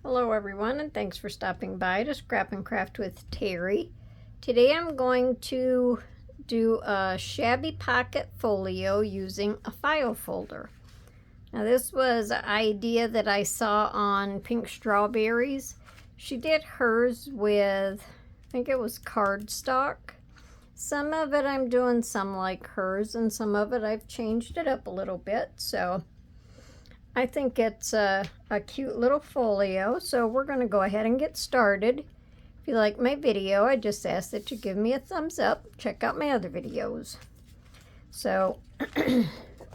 Hello everyone, and thanks for stopping by to Scrap and Craft with Terry. Today I'm going to do a shabby pocket folio using a file folder. Now this was an idea that I saw on Pink Strawberryz. She did hers with, I think it was cardstock. Some of it I'm doing some like hers, and some of it I've changed it up a little bit, so I think it's a cute little folio, so we're going to go ahead and get started. If you like my video, I just ask that you give me a thumbs up. Check out my other videos. So,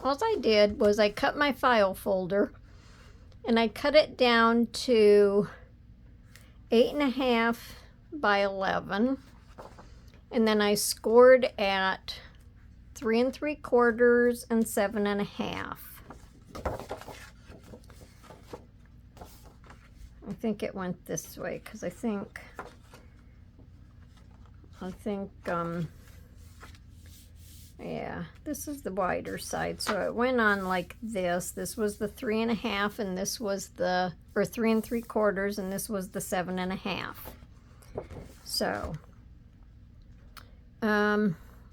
all I did was I cut my file folder, and I cut it down to 8.5 by 11, and then I scored at 3 3/4 and 7.5. I think it went this way because I think yeah, this is the wider side, so it went on like this. This was the 3.5, and this was the 3 3/4, and this was the 7.5. So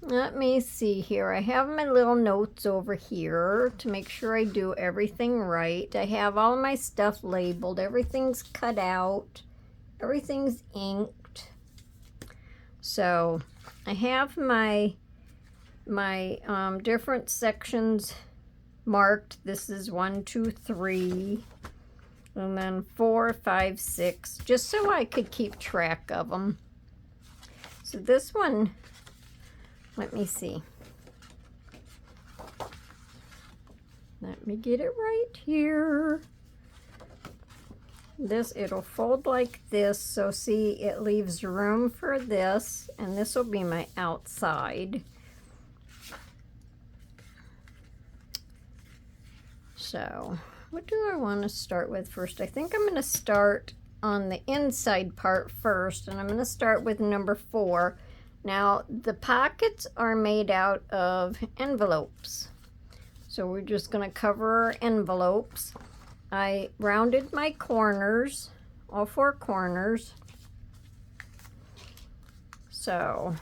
let me see here. I have my little notes over here to make sure I do everything right. I have all my stuff labeled. Everything's cut out. Everything's inked. So I have my different sections marked. This is 1, 2, 3, and then 4, 5, 6, just so I could keep track of them. So this one, let me see. Let me get it right here. It'll fold like this, so see, it leaves room for this, and this will be my outside. So, what do I want to start with first? I think I'm going to start on the inside part first, and I'm going to start with number 4. Now, the pockets are made out of envelopes. So we're just going to cover our envelopes. I rounded my corners, all 4 corners. So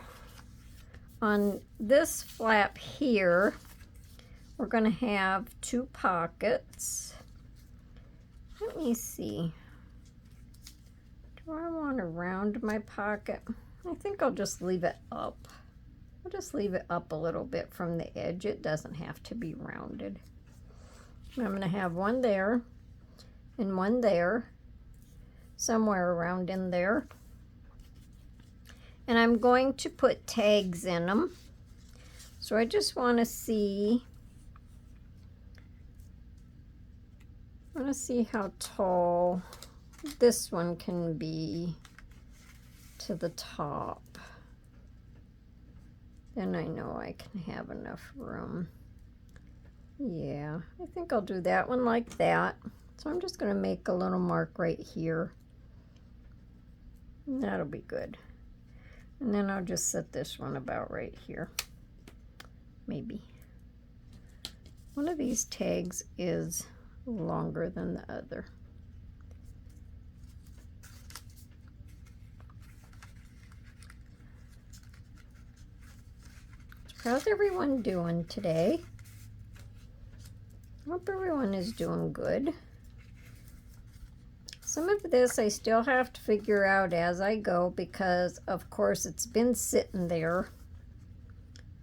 on this flap here, we're going to have 2 pockets. Let me see. Do I want to round my pocket? I think I'll just leave it up. I'll just leave it up a little bit from the edge. It doesn't have to be rounded. I'm going to have one there and one there, somewhere around in there. And I'm going to put tags in them. So I just want to see, how tall this one can be to the top. Then I know I can have enough room. Yeah, I think I'll do that one like that. So I'm just going to make a little mark right here. And that'll be good. And then I'll just set this one about right here. Maybe. One of these tags is longer than the other. How's everyone doing today? Hope everyone is doing good. Some of this I still have to figure out as I go because, of course, it's been sitting there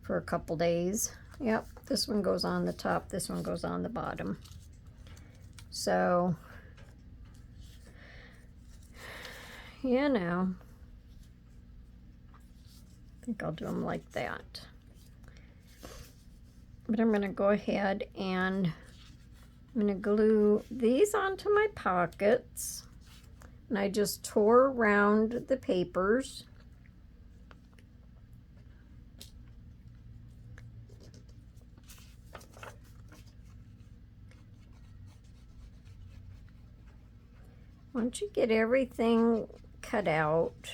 for a couple days. Yep, this one goes on the top, this one goes on the bottom. So, you know, I think I'll do them like that. But I'm going to go ahead and I'm going to glue these onto my pockets. And I just tore around the papers. Once you get everything cut out,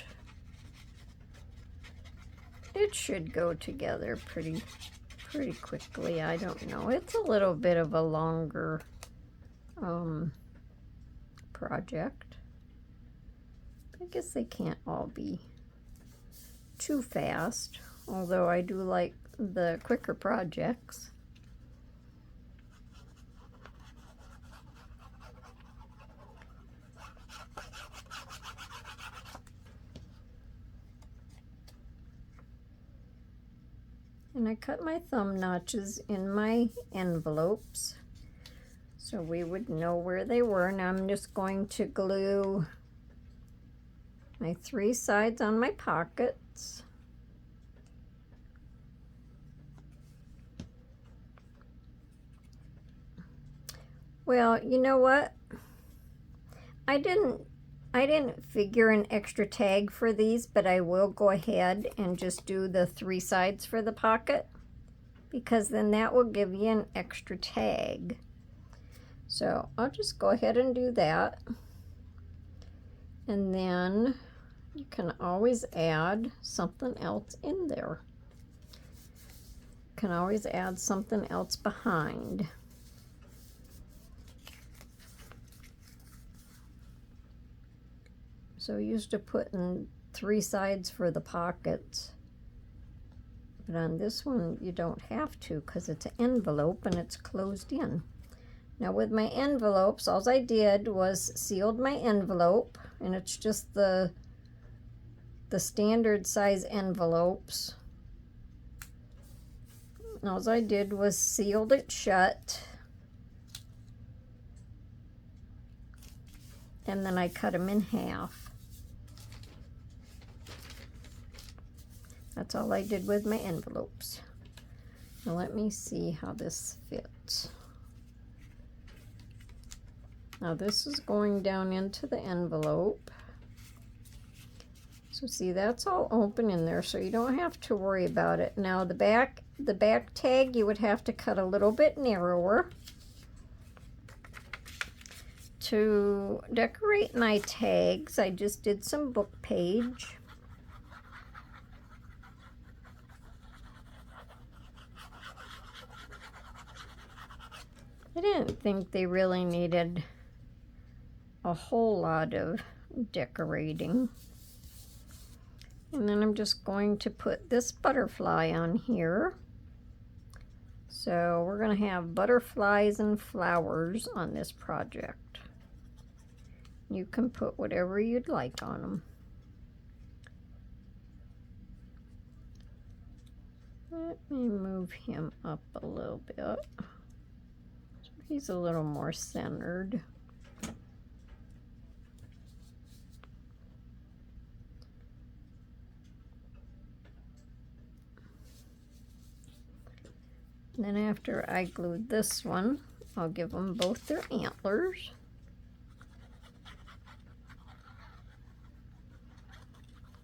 it should go together pretty quickly. I don't know. It's a little bit of a longer project. I guess they can't all be too fast, although I do like the quicker projects. And I cut my thumb notches in my envelopes so we would know where they were. Now I'm just going to glue my 3 sides on my pockets. Well, you know what? I didn't figure an extra tag for these, but I will go ahead and just do the 3 sides for the pocket, because then that will give you an extra tag. So I'll just go ahead and do that. And then you can always add something else in there. You can always add something else behind. So used to putting 3 sides for the pockets, but on this one you don't have to because it's an envelope and it's closed in. Now with my envelopes, all I did was sealed my envelope, and it's just the standard size envelopes. All I did was sealed it shut, and then I cut them in half. That's all I did with my envelopes. Now let me see how this fits. Now this is going down into the envelope. So see, that's all open in there, so you don't have to worry about it. Now the back tag, you would have to cut a little bit narrower. To decorate my tags, I just did some book page. I didn't think they really needed a whole lot of decorating. And then I'm just going to put this butterfly on here. So we're going to have butterflies and flowers on this project. You can put whatever you'd like on them. Let me move him up a little bit. So he's a little more centered. And then after I glued this one, I'll give them both their antlers.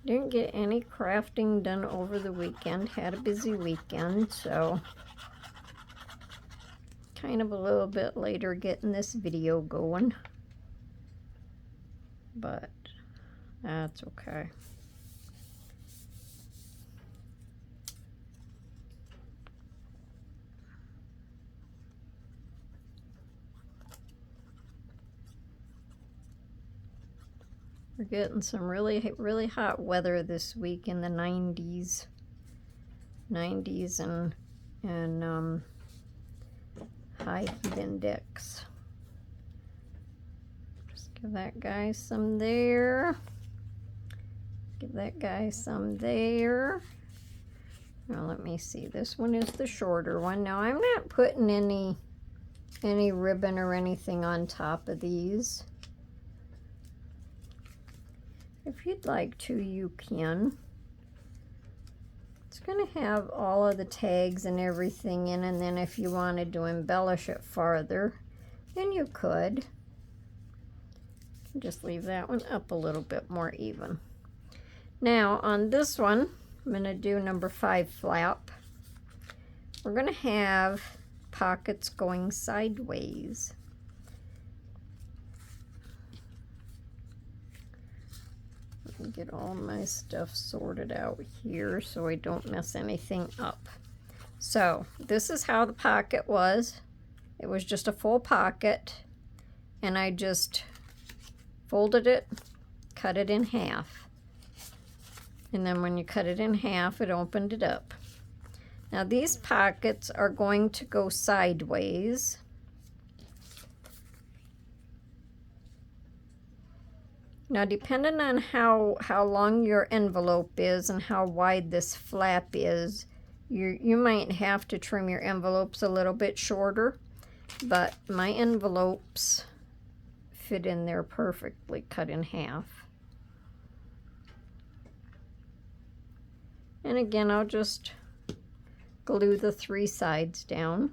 Didn't get any crafting done over the weekend. Had a busy weekend, so kind of a little bit later getting this video going. But that's okay. We're getting some really hot weather this week in the 90s and high heat index. Just give that guy some there. Give that guy some there. Now let me see. This one is the shorter one. Now I'm not putting any ribbon or anything on top of these. If you'd like to, you can. It's going to have all of the tags and everything in, and then if you wanted to embellish it farther, then you could. Just leave that one up a little bit more even. Now on this one, I'm going to do number 5 flap. We're going to have pockets going sideways. Get all my stuff sorted out here so I don't mess anything up. So this is how the pocket was. It was just a full pocket, and I just folded it, cut it in half. And then when you cut it in half, it opened it up. Now these pockets are going to go sideways. Now depending on how long your envelope is and how wide this flap is, you might have to trim your envelopes a little bit shorter, but my envelopes fit in there perfectly, cut in half. And again, I'll just glue the 3 sides down.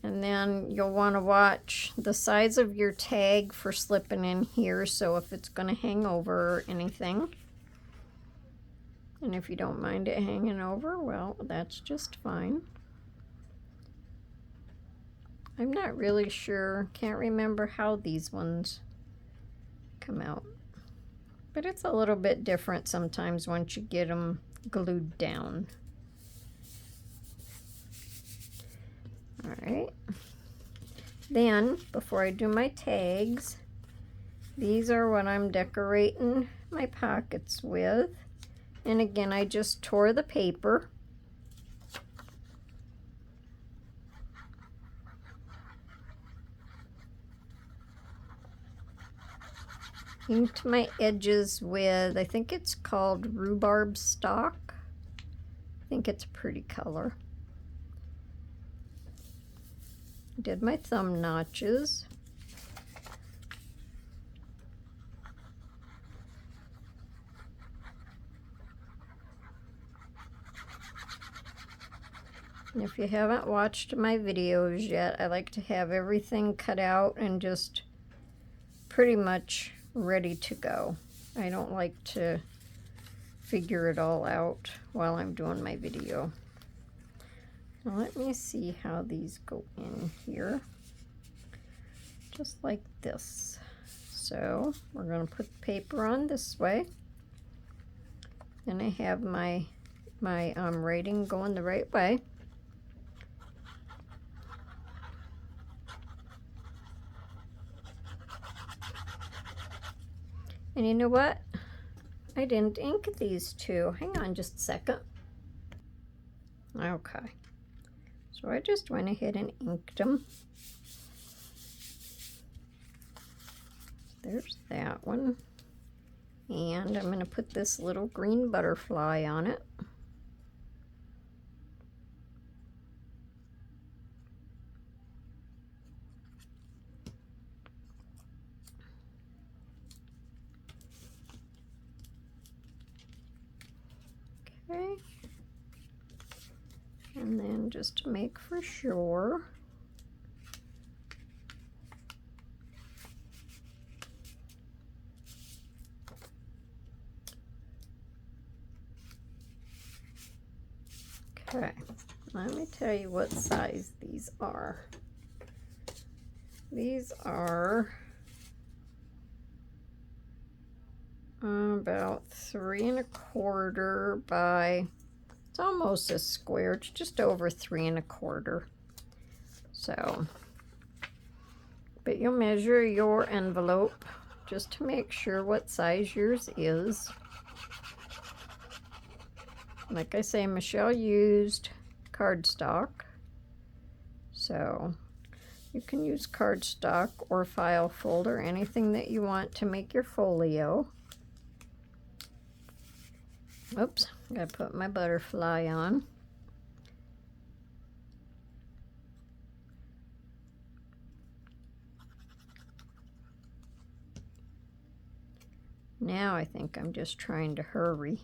And then you'll want to watch the size of your tag for slipping in here, so if it's going to hang over or anything. And if you don't mind it hanging over, well, that's just fine. I'm not really sure, can't remember how these ones come out. But it's a little bit different sometimes once you get them glued down. All right. Then, before I do my tags, these are what I'm decorating my pockets with. And again, I just tore the paper. Inked my edges with, I think it's called rhubarb stock. I think it's a pretty color. Did my thumb notches. And if you haven't watched my videos yet, I like to have everything cut out and just pretty much ready to go. I don't like to figure it all out while I'm doing my video. Now let me see how these go in here. Just like this. So we're going to put the paper on this way. Then I have my writing going the right way. And you know what? I didn't ink these two. Hang on just a second. Okay. So I just went ahead and inked them. There's that one. And I'm going to put this little green butterfly on it. Okay. And then just to make for sure, okay, let me tell you what size these are. These are about 3 1/4 by, it's almost a square, it's just over 3 1/4. So, but you'll measure your envelope just to make sure what size yours is. Like I say, Michelle used cardstock, so you can use cardstock or file folder, anything that you want to make your folio. Oops, gotta put my butterfly on. Now I think I'm just trying to hurry.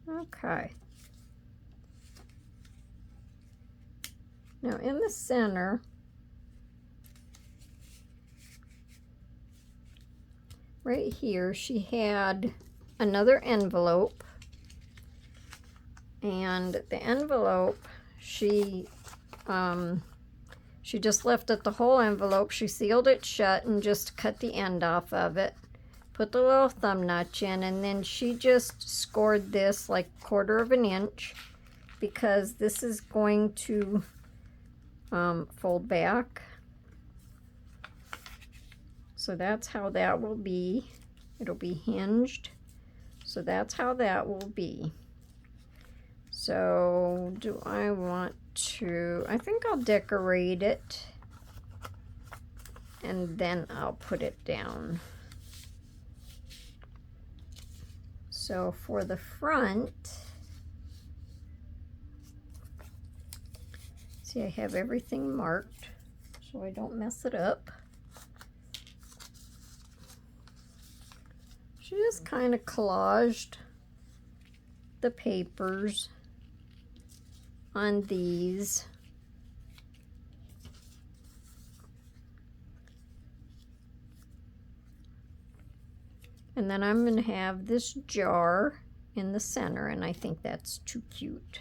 Okay. Now in the center, right here, she had another envelope, and the envelope she She just lifted the whole envelope. She sealed it shut and just cut the end off of it. Put the little thumb notch in, and then she just scored this like 1/4 of an inch because this is going to fold back. So that's how that will be. It'll be hinged. So that's how that will be. So do I want to, I think I'll decorate it and then I'll put it down. So for the front, see, I have everything marked so I don't mess it up. She just kind of collaged the papers on these. And then I'm going to have this jar in the center, and I think that's too cute.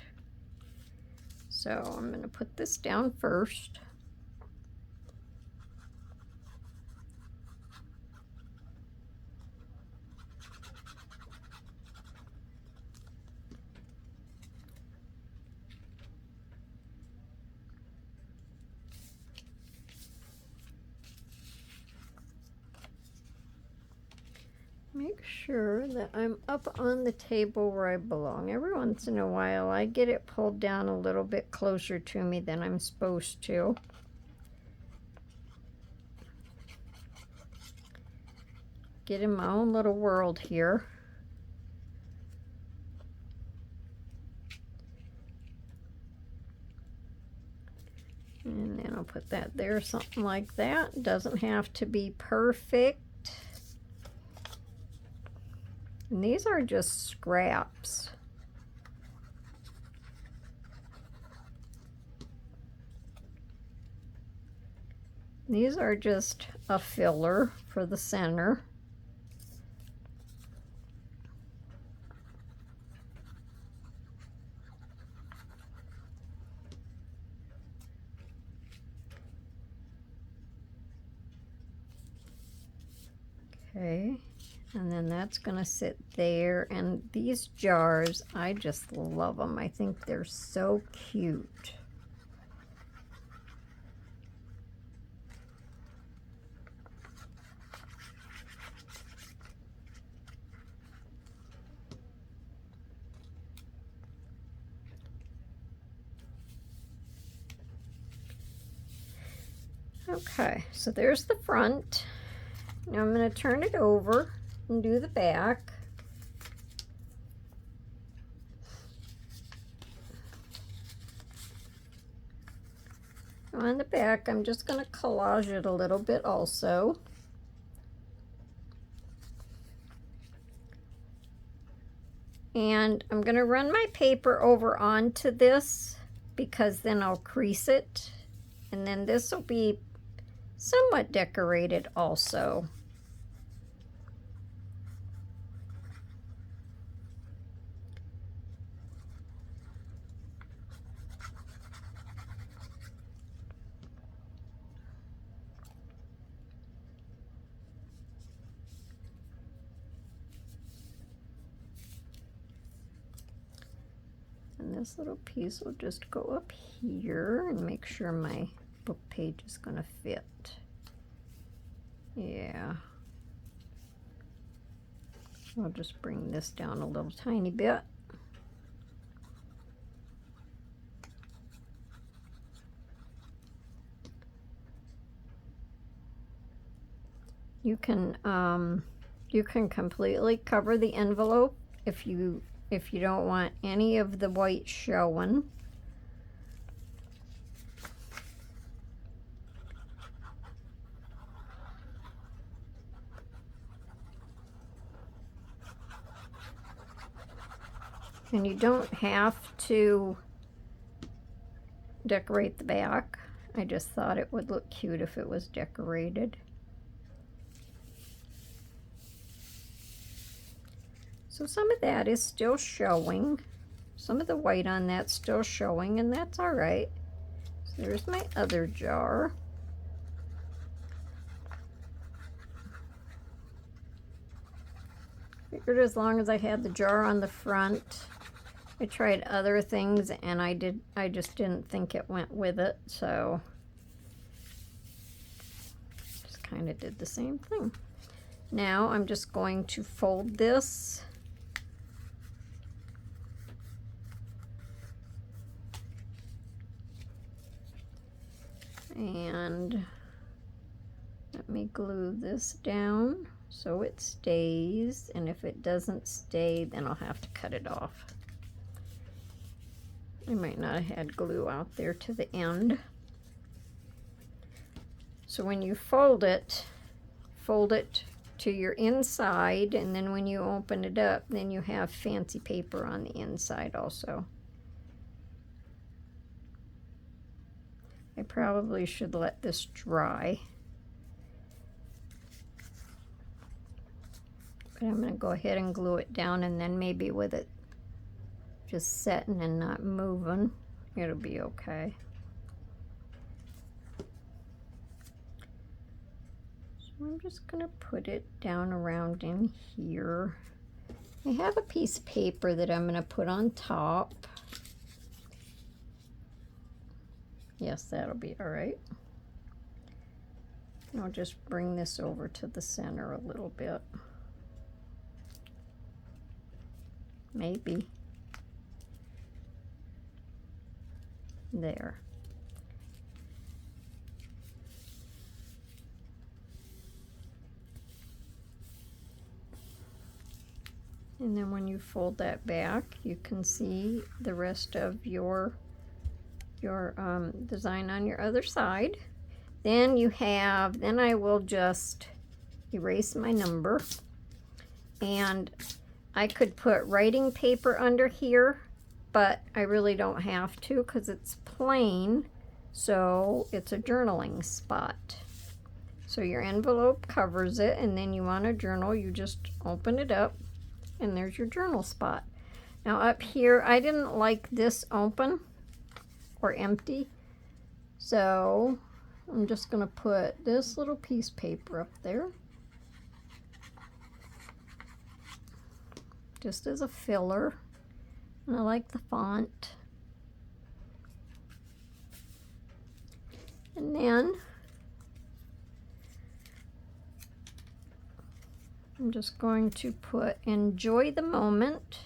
So I'm going to put this down first. Make sure that I'm up on the table where I belong. Every once in a while I get it pulled down a little bit closer to me than I'm supposed to. Get in my own little world here. And then I'll put that there, something like that. Doesn't have to be perfect. And these are just scraps. These are just a filler for the center. Okay. And then that's going to sit there. And these jars, I just love them. I think they're so cute. Okay, so there's the front. Now I'm going to turn it over and do the back. On the back, I'm just going to collage it a little bit also. And I'm going to run my paper over onto this because then I'll crease it. And then this will be somewhat decorated also. And this little piece will just go up here and make sure my book page is going to fit. Yeah. I'll just bring this down a little tiny bit. You can completely cover the envelope if you don't want any of the white showing. And you don't have to decorate the back. I just thought it would look cute if it was decorated. So some of that is still showing. Some of the white on that's still showing, and that's all right. There's my other jar. Figured as long as I had the jar on the front. I tried other things and I just didn't think it went with it, so just kind of did the same thing. Now I'm just going to fold this and let me glue this down so it stays, and if it doesn't stay then I'll have to cut it off. I might not have had glue out there to the end. So when you fold it to your inside, and then when you open it up, then you have fancy paper on the inside also. I probably should let this dry. But I'm going to go ahead and glue it down, and then maybe with it just setting and not moving, it'll be okay. So I'm just going to put it down around in here. I have a piece of paper that I'm going to put on top. Yes, that'll be all right. I'll just bring this over to the center a little bit. Maybe. There. And then when you fold that back, you can see the rest of your design on your other side. Then I will just erase my number, and I could put writing paper under here, but I really don't have to because it's plain, so it's a journaling spot. So your envelope covers it, and then you want to journal, you just open it up, and there's your journal spot. Now up here, I didn't like this open or empty, so I'm just going to put this little piece of paper up there just as a filler. And I like the font. And then I'm just going to put "Enjoy the Moment"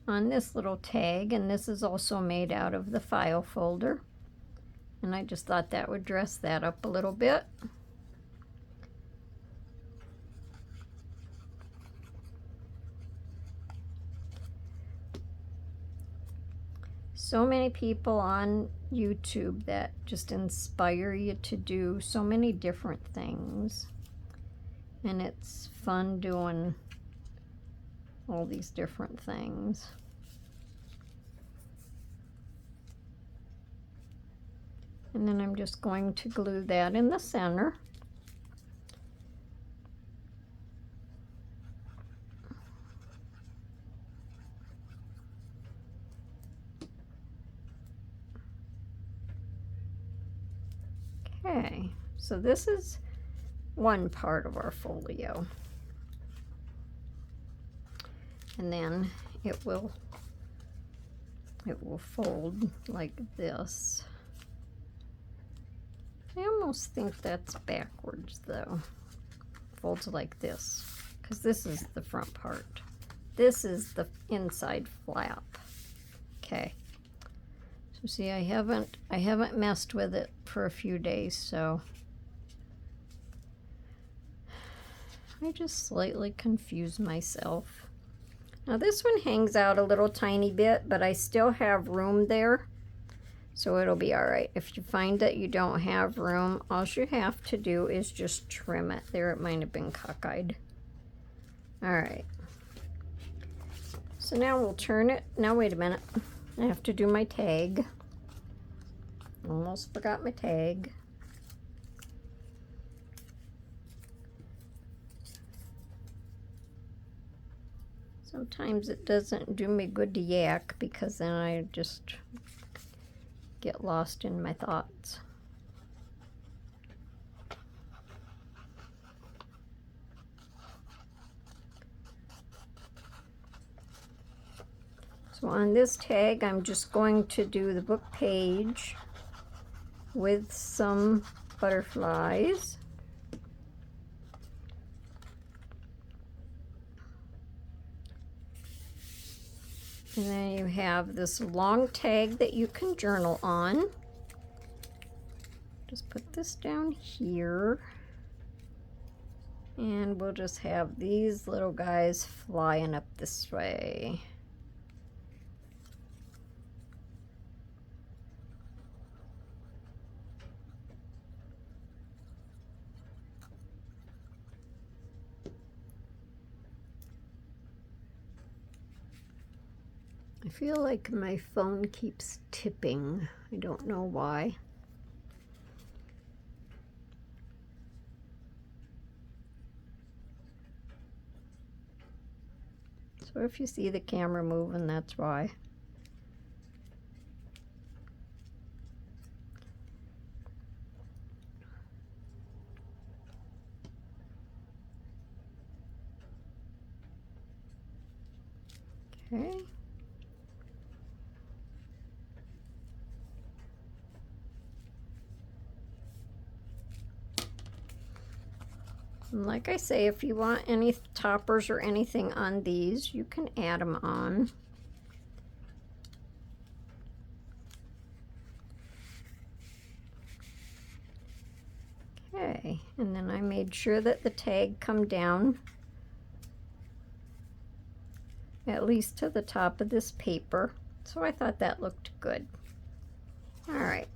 on this little tag, and this is also made out of the file folder. And I just thought that would dress that up a little bit. So many people on YouTube that just inspire you to do so many different things. And it's fun doing all these different things. And then I'm just going to glue that in the center. Okay, so this is one part of our folio. And then it will fold like this. I almost think that's backwards though. Folds like this, because this is the front part. This is the inside flap. Okay. So see, I haven't messed with it for a few days, so I just slightly confused myself. Now this one hangs out a little tiny bit, but I still have room there, so it'll be all right. If you find that you don't have room, all you have to do is just trim it. There, it might have been cockeyed. All right. So now we'll turn it. Now wait a minute. I have to do my tag. Almost forgot my tag. Sometimes it doesn't do me good to yak, because then I just get lost in my thoughts. So on this tag, I'm just going to do the book page with some butterflies. And then you have this long tag that you can journal on. Just put this down here. And we'll just have these little guys flying up this way. I feel like my phone keeps tipping. I don't know why. So if you see the camera moving, that's why. Okay. And like I say, if you want any toppers or anything on these, you can add them on. Okay, and then I made sure that the tag come down at least to the top of this paper. So I thought that looked good. All right,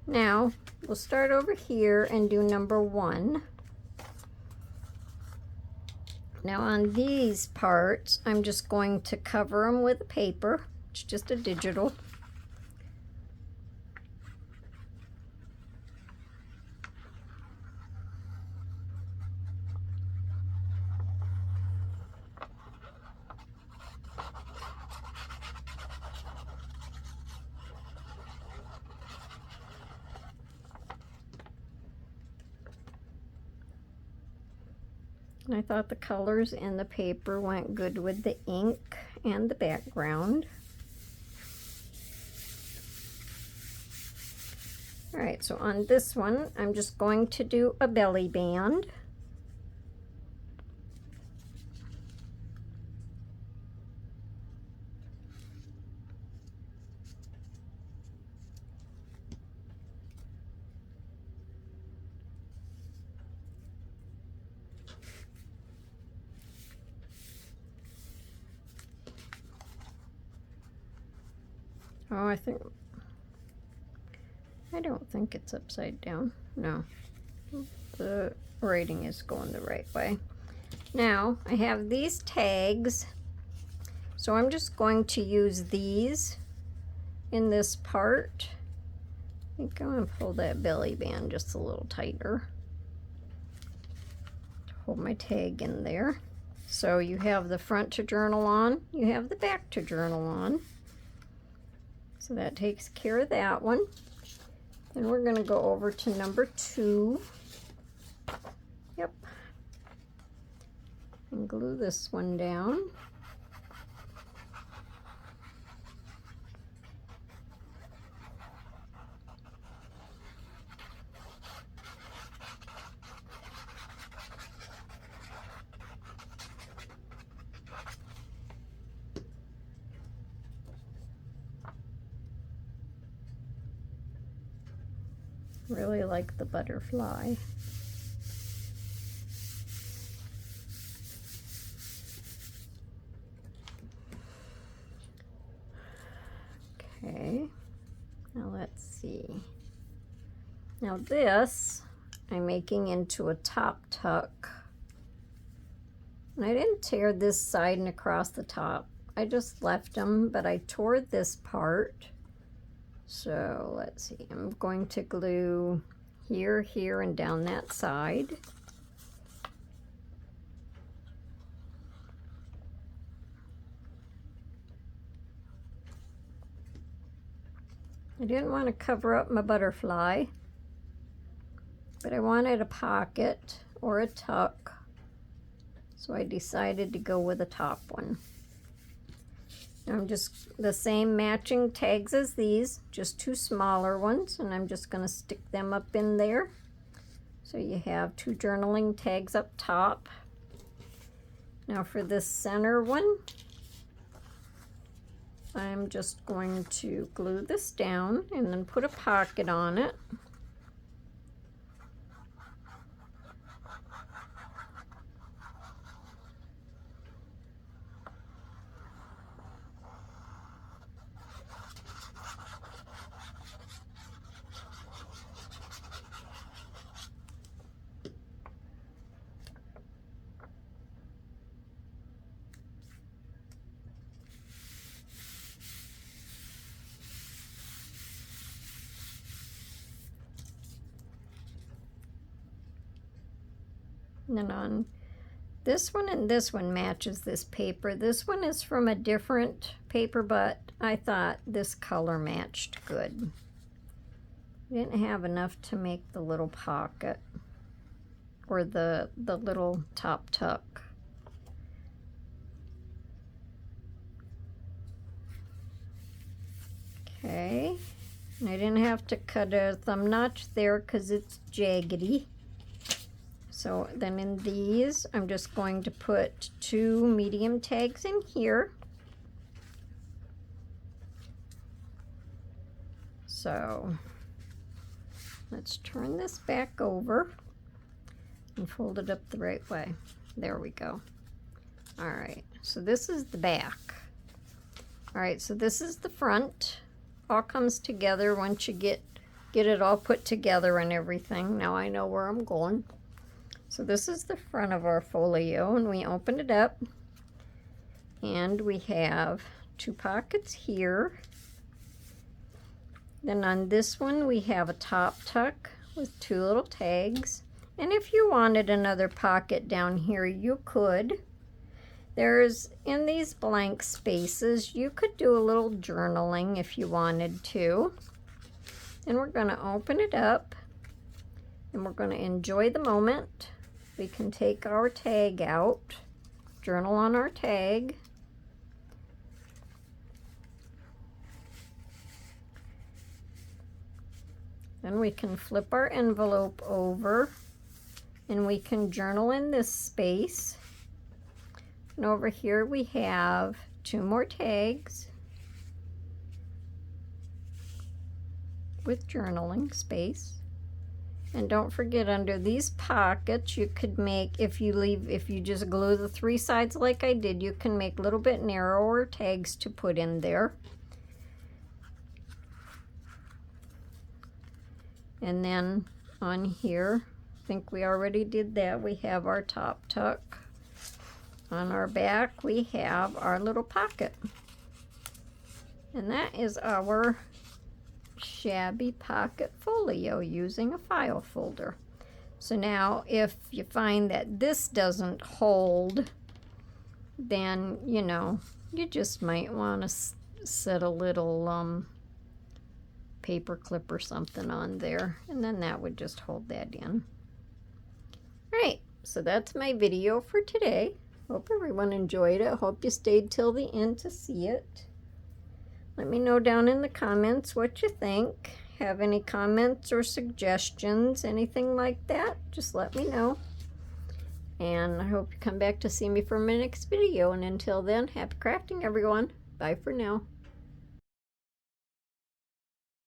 now we'll start over here and do number 1. Now on these parts, I'm just going to cover them with a paper. It's just a digital. And I thought the colors in the paper went good with the ink and the background. All right, so on this one, I'm just going to do a belly band. Oh, I don't think it's upside down. No, the writing is going the right way. Now, I have these tags, so I'm just going to use these in this part. I think I'm going to pull that belly band just a little tighter to hold my tag in there. So you have the front to journal on, you have the back to journal on. So that takes care of that one. Then we're going to go over to number 2. Yep. And glue this one down. Really like the butterfly. Okay, now let's see. Now this I'm making into a top tuck. And I didn't tear this side and across the top. I just left them, but I tore this part. So let's see, I'm going to glue here, here, and down that side. I didn't want to cover up my butterfly, but I wanted a pocket or a tuck, so I decided to go with a top one. I'm just the same matching tags as these, just two smaller ones, and I'm just going to stick them up in there. So you have two journaling tags up top. Now for this center one, I'm just going to glue this down and then put a pocket on it. And then on this one and this one matches this paper. This one is from a different paper, but I thought this color matched good. Didn't have enough to make the little pocket or the little top tuck. Okay, and I didn't have to cut a thumb notch there because it's jaggedy. So then in these, I'm just going to put two medium tags in here. So let's turn this back over and fold it up the right way. There we go. All right, so this is the back. All right, so this is the front. All comes together once you get it all put together and everything. Now I know where I'm going. So this is the front of our folio, and we open it up, and we have two pockets here. Then on this one, we have a top tuck with two little tags. And if you wanted another pocket down here, you could. There's, in these blank spaces, you could do a little journaling if you wanted to. And we're going to open it up, and we're going to enjoy the moment. We can take our tag out, journal on our tag. Then we can flip our envelope over and we can journal in this space. And over here we have two more tags with journaling space. And don't forget, under these pockets, you could make, if you just glue the three sides like I did, you can make a little bit narrower tags to put in there. And then on here, I think we already did that, we have our top tuck. On our back, we have our little pocket. And that is our Shabby Pocket Folio using a file folder. So now if you find that this doesn't hold, then you know, you just might want to set a little paper clip or something on there, and then that would just hold that in. Alright, so that's my video for today. Hope everyone enjoyed it. Hope you stayed till the end to see it. Let me know down in the comments what you think. Have any comments or suggestions, anything like that, just let me know. And I hope you come back to see me for my next video. And until then, happy crafting, everyone. Bye for now.